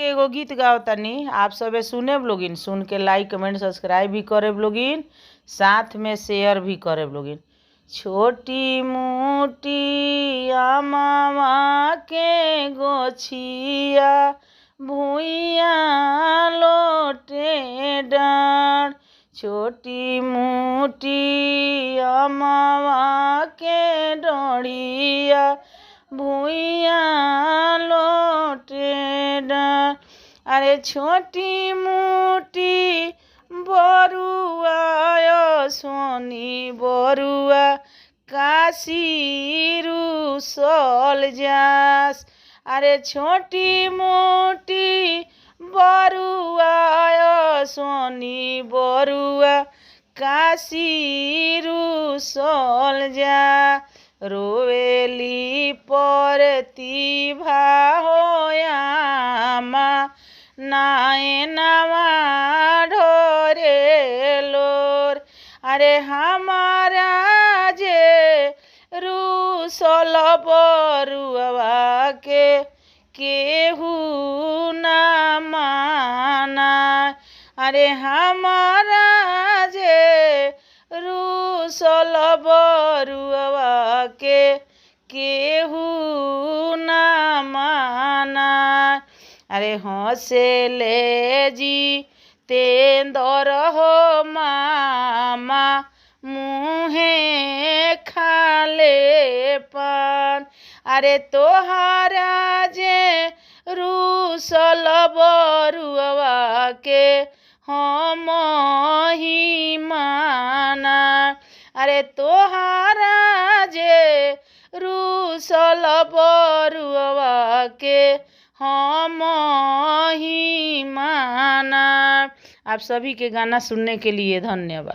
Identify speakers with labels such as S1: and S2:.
S1: के एगो गीत गाओ तनी, आप सबे सुने लोगिन, सुन के लाइक कमेंट सब्सक्राइब भी करे लोगिन, साथ में शेयर भी करे लोगिन। छोटी मोटी आमावा के गोछिया भुइया लोटे डाँड़, छोटी मोटी आमावा के डोरिया भुइया लोटे डाँड़। अरे छोटी मोटी बरुआ सोनी बरुआ काशी रुसल जास। अरे छोटी मोटी बरुआ सोनी बरुआ काशी रुसल जा। रोवेली प्रतिभा होयामा नाए नवा ढोरे लोर। अरे हमारा जे रुसल बरुआ के केहू ना माना। अरे हमारा जे रुसल बरुआ के केहू ना माना। अरे हंसेले जी तेंदर हो मामा मुहे खाले पान। अरे तोहारा जे रुसल बरुआ के हम ही माना। अरे तोहारा जे रुसल बरुआ के हम ही माना। आप सभी के गाना सुनने के लिए धन्यवाद।